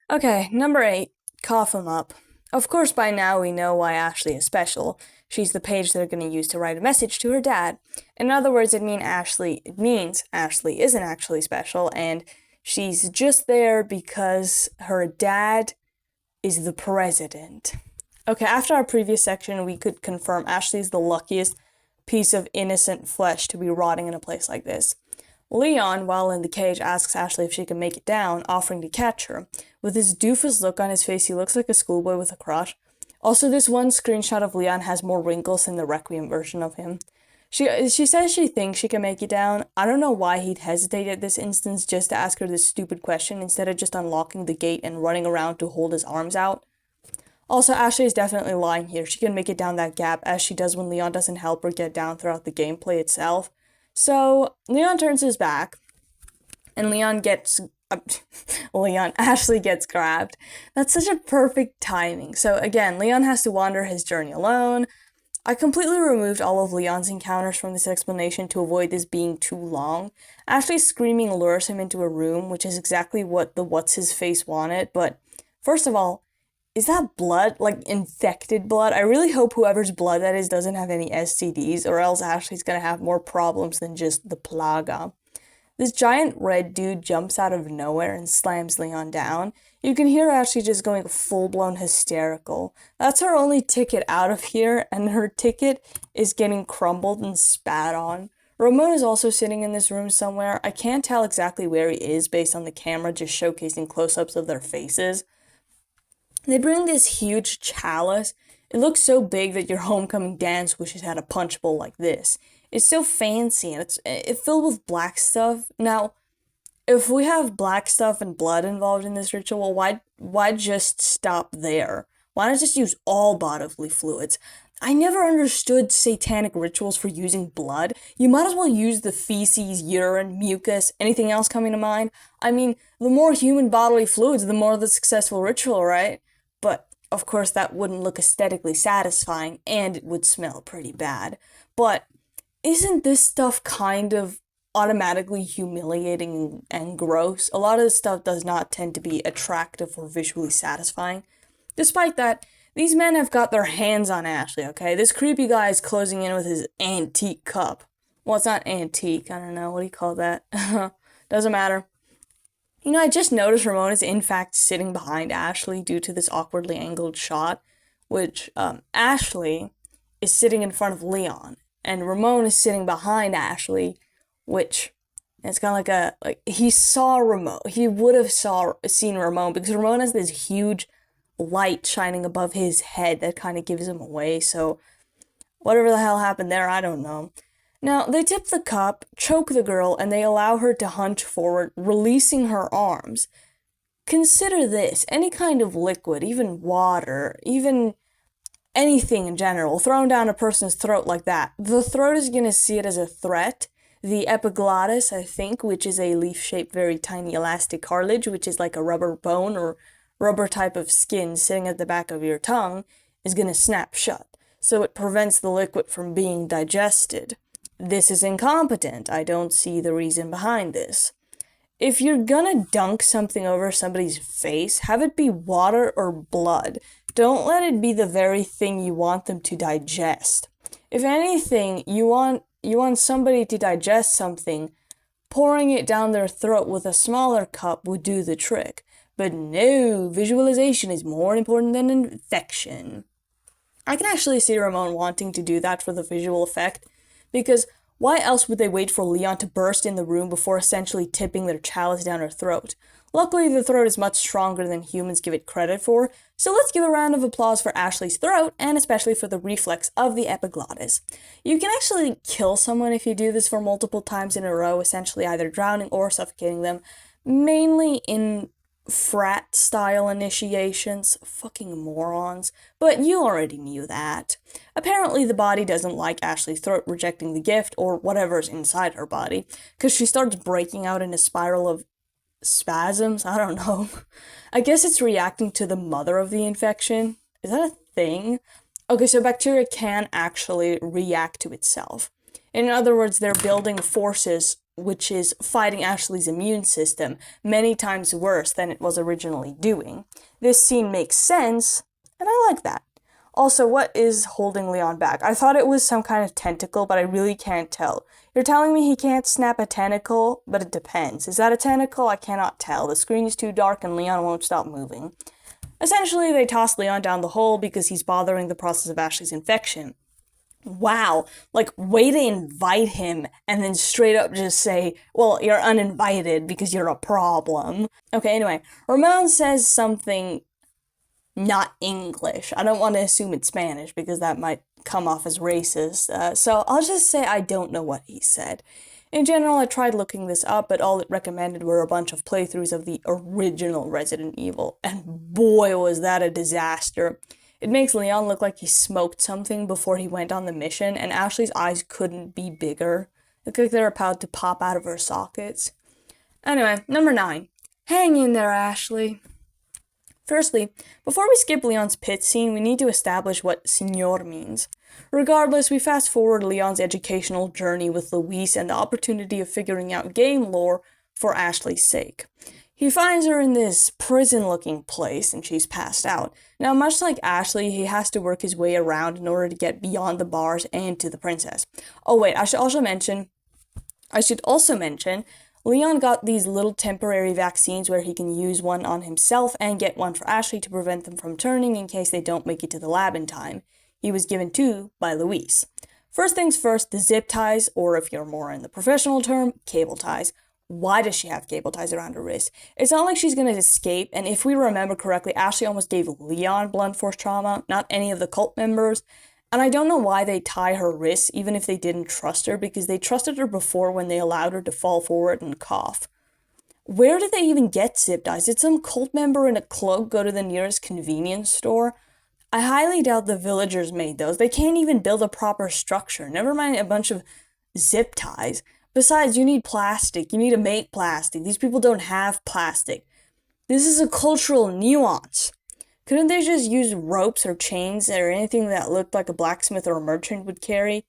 Okay, number 8, cough 'em up. Of course, by now we know why Ashley is special. She's the page they're going to use to write a message to her dad. In other words, it means Ashley isn't actually special, and she's just there because her dad is the president. Okay, after our previous section, we could confirm Ashley's the luckiest piece of innocent flesh to be rotting in a place like this. Leon, while in the cage, asks Ashley if she can make it down, offering to catch her. With his doofus look on his face, he looks like a schoolboy with a crush. Also, this one screenshot of Leon has more wrinkles than the Requiem version of him. She says she thinks she can make it down. I don't know why he'd hesitate at this instance just to ask her this stupid question instead of just unlocking the gate and running around to hold his arms out. Also, Ashley is definitely lying here. She can make it down that gap, as she does when Leon doesn't help her get down throughout the gameplay itself. So, Leon turns his back, and Ashley gets grabbed. That's such a perfect timing. So again, Leon has to wander his journey alone. I completely removed all of Leon's encounters from this explanation to avoid this being too long. Ashley's screaming lures him into a room, which is exactly what the what's-his-face wanted, but first of all, is that blood? Like, infected blood? I really hope whoever's blood that is doesn't have any STDs, or else Ashley's gonna have more problems than just the plaga. This giant red dude jumps out of nowhere and slams Leon down. You can hear Ashley just going full-blown hysterical. That's her only ticket out of here, and her ticket is getting crumbled and spat on. Ramon is also sitting in this room somewhere. I can't tell exactly where he is based on the camera just showcasing close-ups of their faces. They bring this huge chalice. It looks so big that your homecoming dance wishes had a punch bowl like this. It's so fancy, and it's filled with black stuff. Now, if we have black stuff and blood involved in this ritual, why just stop there? Why not just use all bodily fluids? I never understood satanic rituals for using blood. You might as well use the feces, urine, mucus, anything else coming to mind. I mean, the more human bodily fluids, the more the successful ritual, right? But, of course, that wouldn't look aesthetically satisfying, and it would smell pretty bad. But isn't this stuff kind of automatically humiliating and gross? A lot of this stuff does not tend to be attractive or visually satisfying. Despite that, these men have got their hands on Ashley, okay? This creepy guy is closing in with his antique cup. Well, it's not antique, I don't know, what do you call that? Doesn't matter. You know, I just noticed Ramon is in fact sitting behind Ashley due to this awkwardly angled shot, which Ashley is sitting in front of Leon, and Ramon is sitting behind Ashley, which it's kind of like he saw Ramon. He would have seen Ramon because Ramon has this huge light shining above his head that kind of gives him away. So whatever the hell happened there, I don't know. Now, they tip the cup, choke the girl, and they allow her to hunch forward, releasing her arms. Consider this, any kind of liquid, even water, even anything in general, thrown down a person's throat like that, the throat is going to see it as a threat. The epiglottis, I think, which is a leaf-shaped, very tiny elastic cartilage, which is like a rubber bone or rubber type of skin sitting at the back of your tongue, is going to snap shut. So it prevents the liquid from being digested. This is incompetent. I don't see the reason behind this. If you're gonna dunk something over somebody's face, have it be water or blood. Don't let it be the very thing you want them to digest. If anything, you want somebody to digest something, pouring it down their throat with a smaller cup would do the trick. But no, visualization is more important than infection. I can actually see Ramon wanting to do that for the visual effect, because why else would they wait for Leon to burst in the room before essentially tipping their chalice down her throat? Luckily, the throat is much stronger than humans give it credit for, so let's give a round of applause for Ashley's throat, and especially for the reflex of the epiglottis. You can actually kill someone if you do this for multiple times in a row, essentially either drowning or suffocating them, mainly in frat-style initiations. Fucking morons. But you already knew that. Apparently the body doesn't like Ashley's throat rejecting the gift, or whatever's inside her body, because she starts breaking out in a spiral of spasms. I don't know. I guess it's reacting to the mother of the infection. Is that a thing? Okay, so bacteria can actually react to itself. In other words, they're building forces which is fighting Ashley's immune system many times worse than it was originally doing. This scene makes sense, and I like that. Also, what is holding Leon back? I thought it was some kind of tentacle, but I really can't tell. You're telling me he can't snap a tentacle, but it depends. Is that a tentacle? I cannot tell. The screen is too dark and Leon won't stop moving. Essentially, they toss Leon down the hole because he's bothering the process of Ashley's infection. Wow, like, way to invite him and then straight up just say, well, you're uninvited because you're a problem. Okay, anyway, Ramon says something not English. I don't want to assume it's Spanish because that might come off as racist, so I'll just say I don't know what he said. In general, I tried looking this up, but all it recommended were a bunch of playthroughs of the original Resident Evil, and boy was that a disaster. It makes Leon look like he smoked something before he went on the mission, and Ashley's eyes couldn't be bigger. Look like they're about to pop out of her sockets. Anyway, number 9. Hang in there, Ashley. Firstly, before we skip Leon's pit scene, we need to establish what Senor means. Regardless, we fast forward Leon's educational journey with Luis and the opportunity of figuring out game lore for Ashley's sake. He finds her in this prison-looking place, and she's passed out. Now, much like Ashley, he has to work his way around in order to get beyond the bars and to the princess. Oh wait, I should also mention, Leon got these little temporary vaccines where he can use one on himself and get one for Ashley to prevent them from turning in case they don't make it to the lab in time. He was given 2 by Luis. First things first, the zip ties, or if you're more in the professional term, cable ties. Why does she have cable ties around her wrist? It's not like she's gonna escape, and if we remember correctly, Ashley almost gave Leon blunt force trauma, not any of the cult members. And I don't know why they tie her wrists, even if they didn't trust her, because they trusted her before when they allowed her to fall forward and cough. Where did they even get zip ties? Did some cult member in a cloak go to the nearest convenience store? I highly doubt the villagers made those. They can't even build a proper structure, never mind a bunch of zip ties. Besides, you need plastic. You need to make plastic. These people don't have plastic. This is a cultural nuance. Couldn't they just use ropes or chains or anything that looked like a blacksmith or a merchant would carry?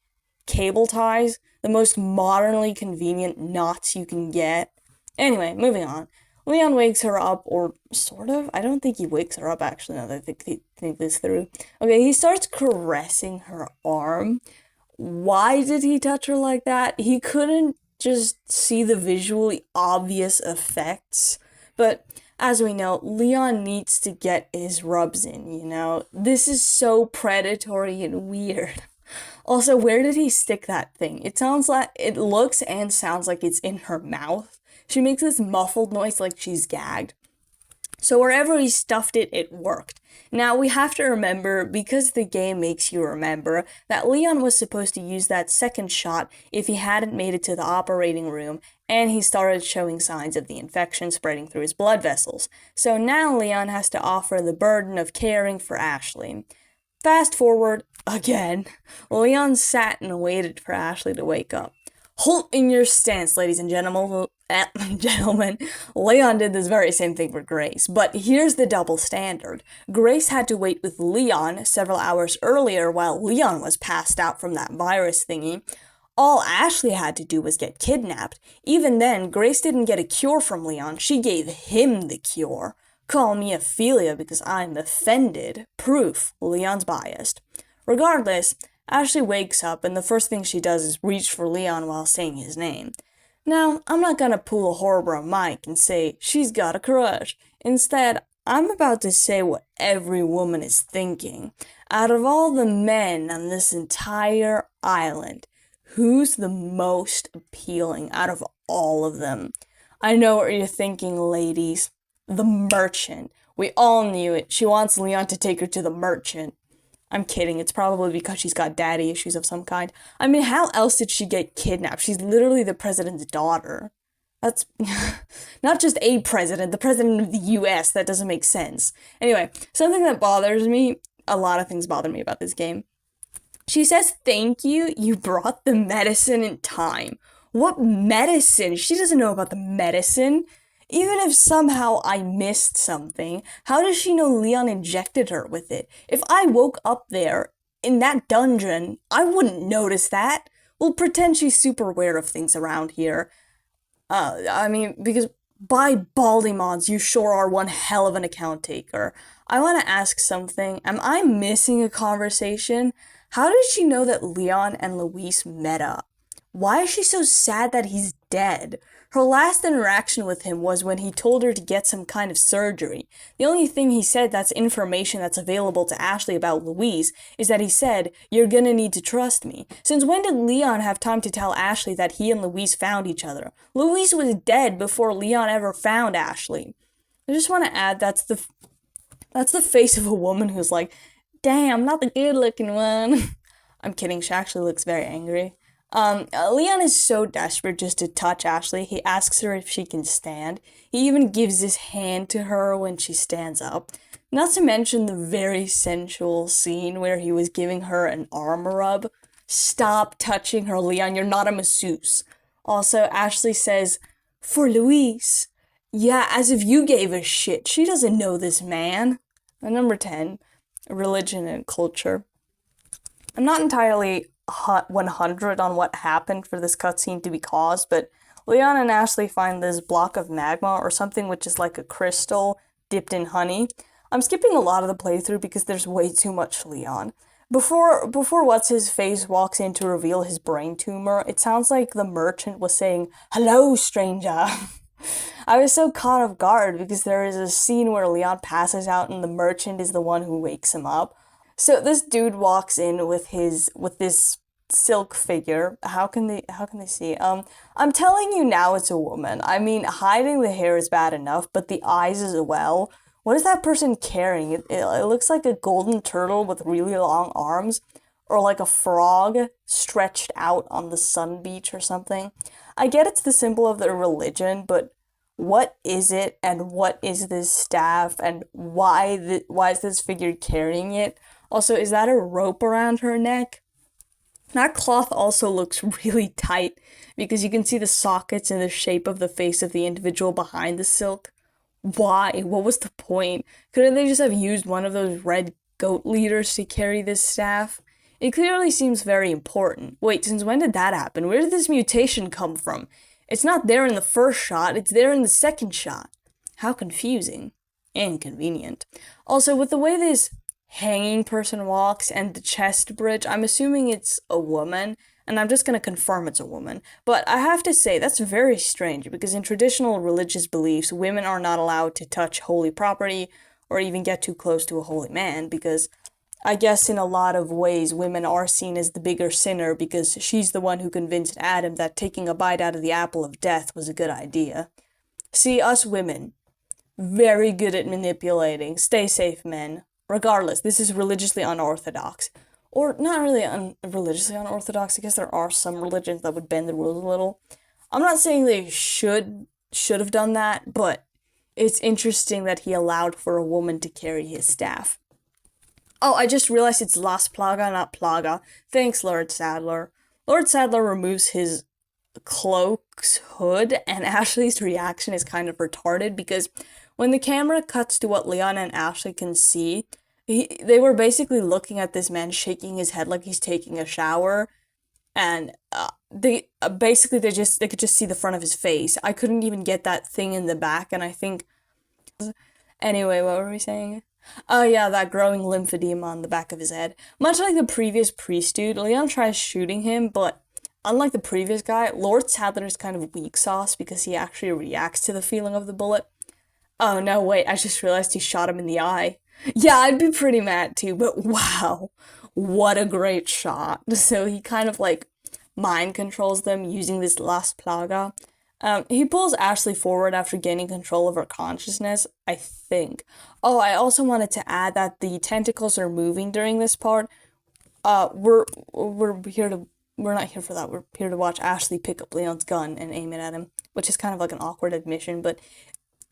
Cable ties? The most modernly convenient knots you can get. Anyway, moving on. Leon wakes her up, or sort of. I don't think he wakes her up, actually, now that I think this through. Okay, he starts caressing her arm. Why did he touch her like that? He couldn't just see the visually obvious effects. But as we know, Leon needs to get his rubs in, you know? This is so predatory and weird. Also, where did he stick that thing? It looks and sounds like it's in her mouth. She makes this muffled noise like she's gagged. So wherever he stuffed it, it worked. Now, we have to remember, because the game makes you remember, that Leon was supposed to use that second shot if he hadn't made it to the operating room, and he started showing signs of the infection spreading through his blood vessels. So now Leon has to offer the burden of caring for Ashley. Fast forward, again, Leon sat and waited for Ashley to wake up. Halt in your stance, ladies and gentlemen. Leon did this very same thing for Grace, but here's the double standard. Grace had to wait with Leon several hours earlier while Leon was passed out from that virus thingy. All Ashley had to do was get kidnapped. Even then, Grace didn't get a cure from Leon, she gave him the cure. Call me Ophelia because I'm offended. Proof, Leon's biased. Regardless, Ashley wakes up and the first thing she does is reach for Leon while saying his name. Now, I'm not gonna pull a Horror Mike and say she's got a crush. Instead, I'm about to say what every woman is thinking. Out of all the men on this entire island, who's the most appealing out of all of them? I know what you're thinking, ladies. The merchant. We all knew it. She wants Leon to take her to the merchant. I'm kidding. It's probably because she's got daddy issues of some kind. I mean, how else did she get kidnapped? She's literally the president's daughter. That's not just a president, the president of the US. That doesn't make sense. Anyway, something that bothers me, a lot of things bother me about this game. She says, thank you, you brought the medicine in time. What medicine? She doesn't know about the medicine. Even if somehow I missed something, how does she know Leon injected her with it? If I woke up there, in that dungeon, I wouldn't notice that. We'll pretend she's super aware of things around here. I mean, because by baldy mods, you sure are one hell of an account taker. I want to ask something. Am I missing a conversation? How did she know that Leon and Luis met up? Why is she so sad that he's dead? Her last interaction with him was when he told her to get some kind of surgery. The only thing he said that's information that's available to Ashley about Louise is that he said, "You're gonna need to trust me." Since when did Leon have time to tell Ashley that he and Louise found each other? Louise was dead before Leon ever found Ashley. I just want to add that's the face of a woman who's like, "Damn, not the good looking one." I'm kidding, she actually looks very angry. Leon is so desperate just to touch Ashley, he asks her if she can stand. He even gives his hand to her when she stands up. Not to mention the very sensual scene where he was giving her an arm rub. Stop touching her, Leon, you're not a masseuse. Also, Ashley says, "For Louise." Yeah, as if you gave a shit. She doesn't know this man. And number 10, religion and culture. I'm not entirely 100 on what happened for this cutscene to be caused, but Leon and Ashley find this block of magma or something which is like a crystal dipped in honey. I'm skipping a lot of the playthrough because there's way too much Leon. Before what's his face walks in to reveal his brain tumor, it sounds like the merchant was saying, "Hello, stranger." I was so caught off guard because there is a scene where Leon passes out and the merchant is the one who wakes him up. So this dude walks in with this silk figure. How can they see? I'm telling you now it's a woman. I mean, hiding the hair is bad enough, but the eyes as well. What is that person carrying? It looks like a golden turtle with really long arms, or like a frog stretched out on the sun beach or something. I get it's the symbol of their religion, but what is it, and what is this staff, and why is this figure carrying it? Also, is that a rope around her neck? That cloth also looks really tight because you can see the sockets and the shape of the face of the individual behind the silk. Why? What was the point? Couldn't they just have used one of those red goat leaders to carry this staff? It clearly seems very important. Wait, since when did that happen? Where did this mutation come from? It's not there in the first shot, it's there in the second shot. How confusing. And convenient. Also, with the way this hanging person walks and the chest bridge, I'm assuming it's a woman, and I'm just gonna confirm it's a woman. But I have to say, that's very strange, because in traditional religious beliefs, women are not allowed to touch holy property or even get too close to a holy man, because I guess in a lot of ways, women are seen as the bigger sinner because she's the one who convinced Adam that taking a bite out of the apple of death was a good idea. See, us women, very good at manipulating. Stay safe, men. Regardless, this is religiously unorthodox. Or not really religiously unorthodox. I guess there are some religions that would bend the rules a little. I'm not saying they should have done that, but it's interesting that he allowed for a woman to carry his staff. Oh, I just realized it's Las Plaga, not Plaga. Thanks, Lord Sadler. Lord Sadler removes his cloak's hood, and Ashley's reaction is kind of retarded because when the camera cuts to what Leon and Ashley can see, they were basically looking at this man shaking his head like he's taking a shower, and they could just see the front of his face. I couldn't even get that thing in the back, and I think anyway, what were we saying? Oh yeah, that growing lymphedema on the back of his head. Much like the previous priest dude, Leon tries shooting him, but unlike the previous guy, Lord Sadler is kind of weak sauce because he actually reacts to the feeling of the bullet. Oh no, wait, I just realized he shot him in the eye. Yeah, I'd be pretty mad too, but wow, what a great shot. So he kind of like mind controls them using this Las Plaga. He pulls Ashley forward after gaining control of her consciousness, I think. Oh, I also wanted to add that the tentacles are moving during this part. We're here to we're not here for that. We're here to watch Ashley pick up Leon's gun and aim it at him, which is kind of like an awkward admission, but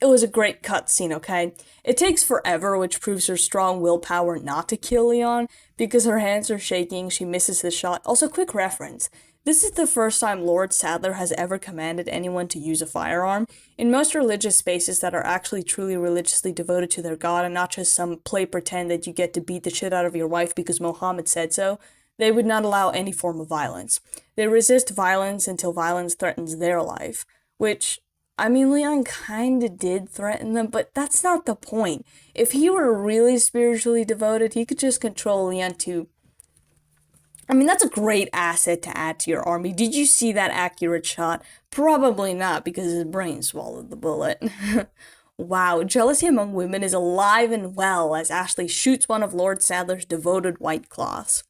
it was a great cutscene, okay? It takes forever, which proves her strong willpower not to kill Leon. Because her hands are shaking, she misses the shot. Also, quick reference. This is the first time Lord Sadler has ever commanded anyone to use a firearm. In most religious spaces that are actually truly religiously devoted to their god and not just some play pretend that you get to beat the shit out of your wife because Mohammed said so, they would not allow any form of violence. They resist violence until violence threatens their life. which, I mean, Leon kinda did threaten them, but that's not the point. If he were really spiritually devoted, he could just control Leon to. I mean, that's a great asset to add to your army. Did you see that accurate shot? Probably not, because his brain swallowed the bullet. Wow, jealousy among women is alive and well as Ashley shoots one of Lord Sadler's devoted white cloths.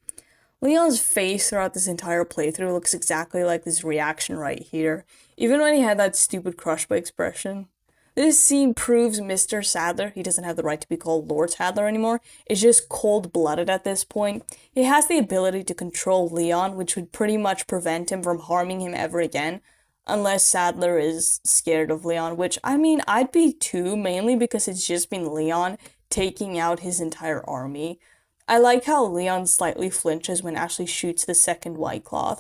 Leon's face throughout this entire playthrough looks exactly like this reaction right here, even when he had that stupid crush by expression. This scene proves Mr. Sadler, he doesn't have the right to be called Lord Sadler anymore, is just cold-blooded at this point. He has the ability to control Leon, which would pretty much prevent him from harming him ever again, unless Sadler is scared of Leon, which, I mean, I'd be too, mainly because it's just been Leon taking out his entire army. I like how Leon slightly flinches when Ashley shoots the second white cloth.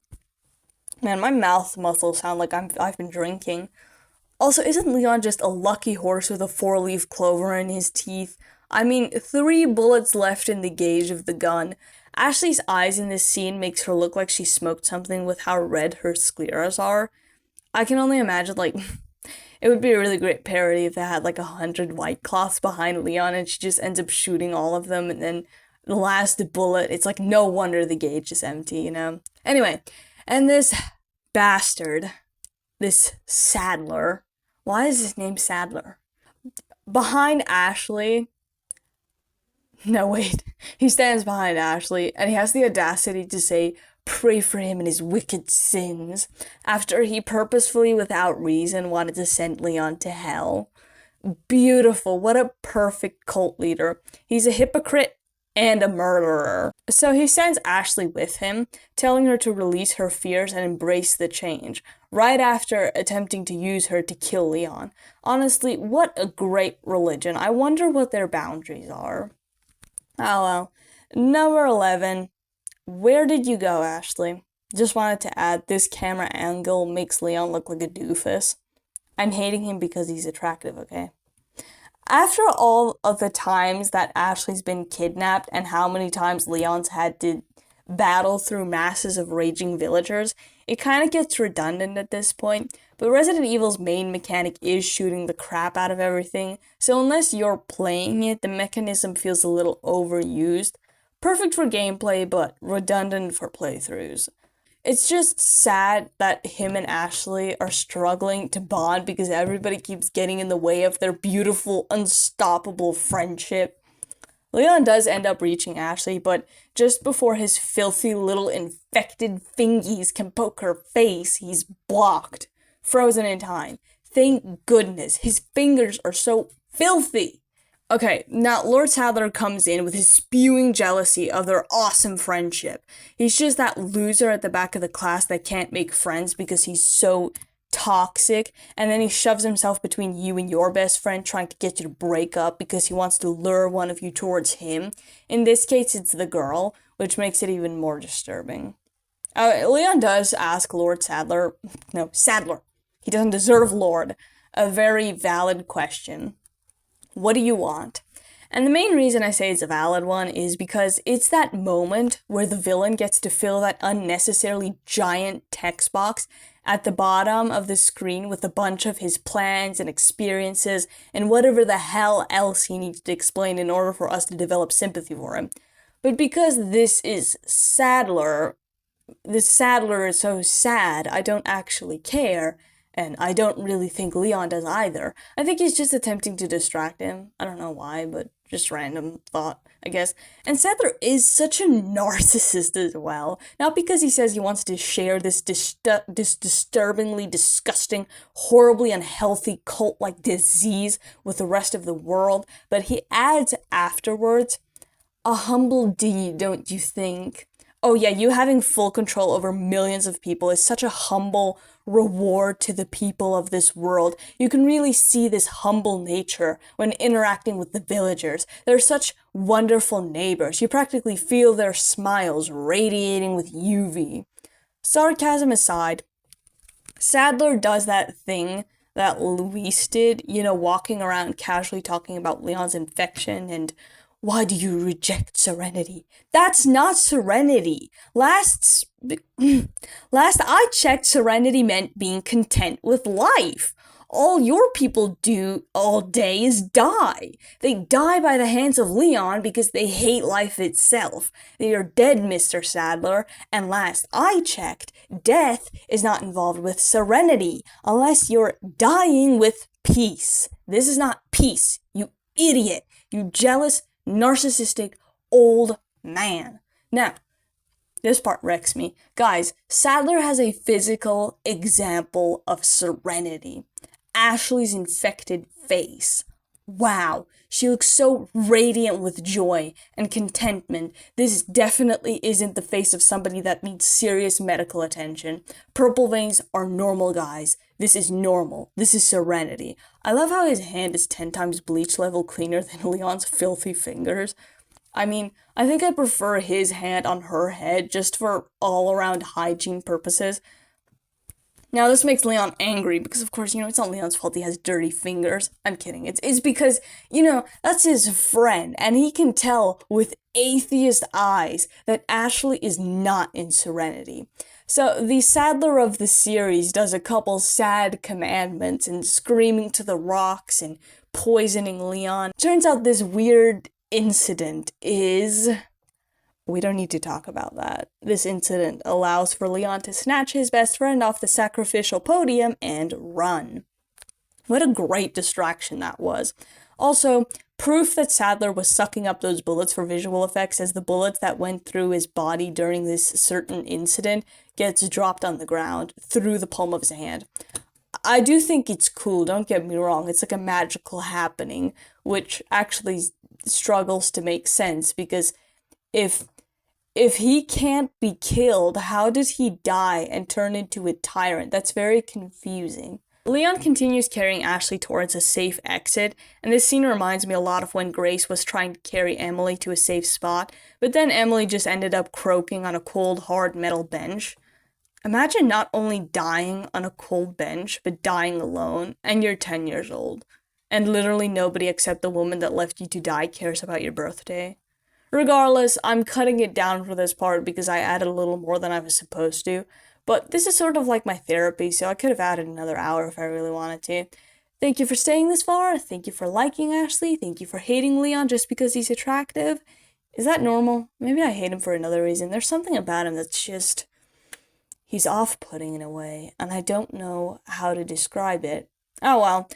Man, my mouth muscles sound like I've been drinking. Also, isn't Leon just a lucky horse with a four-leaf clover in his teeth? I mean, 3 bullets left in the gauge of the gun. Ashley's eyes in this scene makes her look like she smoked something with how red her scleras are. I can only imagine, like, it would be a really great parody if they had, like, 100 white cloths behind Leon and she just ends up shooting all of them, and then the last bullet, it's like, no wonder the gauge is empty, you know? Anyway, and this bastard, this Sadler, why is his name Sadler? Behind Ashley, no wait, he stands behind Ashley and he has the audacity to say, pray for him and his wicked sins, after he purposefully, without reason, wanted to send Leon to hell. Beautiful, what a perfect cult leader. He's a hypocrite and a murderer. So he sends Ashley with him, telling her to release her fears and embrace the change, right after attempting to use her to kill Leon. Honestly, what a great religion. I wonder what their boundaries are. Oh well. Number 11. Where did you go, Ashley? Just wanted to add, this camera angle makes Leon look like a doofus. I'm hating him because he's attractive, okay? After all of the times that Ashley's been kidnapped and how many times Leon's had to battle through masses of raging villagers, it kind of gets redundant at this point, but Resident Evil's main mechanic is shooting the crap out of everything, so unless you're playing it, the mechanism feels a little overused. Perfect for gameplay, but redundant for playthroughs. It's just sad that him and Ashley are struggling to bond because everybody keeps getting in the way of their beautiful, unstoppable friendship. Leon does end up reaching Ashley, but just before his filthy little infected fingies can poke her face, he's blocked, frozen in time. Thank goodness, his fingers are so filthy. Okay, now Lord Sadler comes in with his spewing jealousy of their awesome friendship. He's just that loser at the back of the class that can't make friends because he's so toxic, and then he shoves himself between you and your best friend, trying to get you to break up because he wants to lure one of you towards him. In this case, it's the girl, which makes it even more disturbing. Leon does ask Lord Sadler, no, Sadler, he doesn't deserve Lord, a very valid question. What do you want? And the main reason I say it's a valid one is because it's that moment where the villain gets to fill that unnecessarily giant text box at the bottom of the screen with a bunch of his plans and experiences and whatever the hell else he needs to explain in order for us to develop sympathy for him. But because this Sadler is so sad, I don't actually care. And I don't really think Leon does either. I think he's just attempting to distract him. I don't know why, but just random thought, I guess. And Sadler is such a narcissist as well. Not because he says he wants to share this disturbingly disgusting, horribly unhealthy cult-like disease with the rest of the world, but he adds afterwards, a humble deed, don't you think? Oh yeah, you having full control over millions of people is such a humble reward to the people of this world. You can really see this humble nature when interacting with the villagers. They're such wonderful neighbors. You practically feel their smiles radiating with UV. Sarcasm aside, Sadler does that thing that Luis did, walking around casually talking about Leon's infection and Why do you reject serenity? That's not serenity. Last I checked, serenity meant being content with life. All your people do all day is die. They die by the hands of Leon because they hate life itself. They are dead, Mr. Sadler, and last I checked, death is not involved with serenity unless you're dying with peace. This is not peace, you idiot, you jealous, narcissistic old man. Now, this part wrecks me. Guys, Sadler has a physical example of serenity. Ashley's infected face. Wow, she looks so radiant with joy and contentment. This definitely isn't the face of somebody that needs serious medical attention. Purple veins are normal, guys. This is normal. This is serenity. I love how his hand is 10 times bleach level cleaner than Leon's filthy fingers. I mean, I think I prefer his hand on her head just for all-around hygiene purposes. Now, this makes Leon angry because, of course, it's not Leon's fault he has dirty fingers. I'm kidding. It's because, that's his friend, and he can tell with atheist eyes that Ashley is not in serenity. So, the Sadler of the series does a couple sad commandments and screaming to the rocks and poisoning Leon. Turns out this weird incident is... We don't need to talk about that. This incident allows for Leon to snatch his best friend off the sacrificial podium and run. What a great distraction that was. Also, proof that Sadler was sucking up those bullets for visual effects, as the bullets that went through his body during this certain incident gets dropped on the ground through the palm of his hand. I do think it's cool, don't get me wrong. It's like a magical happening, which actually struggles to make sense, because if he can't be killed, how does he die and turn into a tyrant? That's very confusing. Leon continues carrying Ashley towards a safe exit, and this scene reminds me a lot of when Grace was trying to carry Emily to a safe spot, but then Emily just ended up croaking on a cold, hard metal bench. Imagine not only dying on a cold bench, but dying alone, and you're 10 years old, and literally nobody except the woman that left you to die cares about your birthday. Regardless, I'm cutting it down for this part because I added a little more than I was supposed to. But this is sort of like my therapy, so I could have added another hour if I really wanted to. Thank you for staying this far. Thank you for liking Ashley. Thank you for hating Leon just because he's attractive. Is that normal? Maybe I hate him for another reason. There's something about him that's just... he's off-putting in a way, and I don't know how to describe it. Oh well.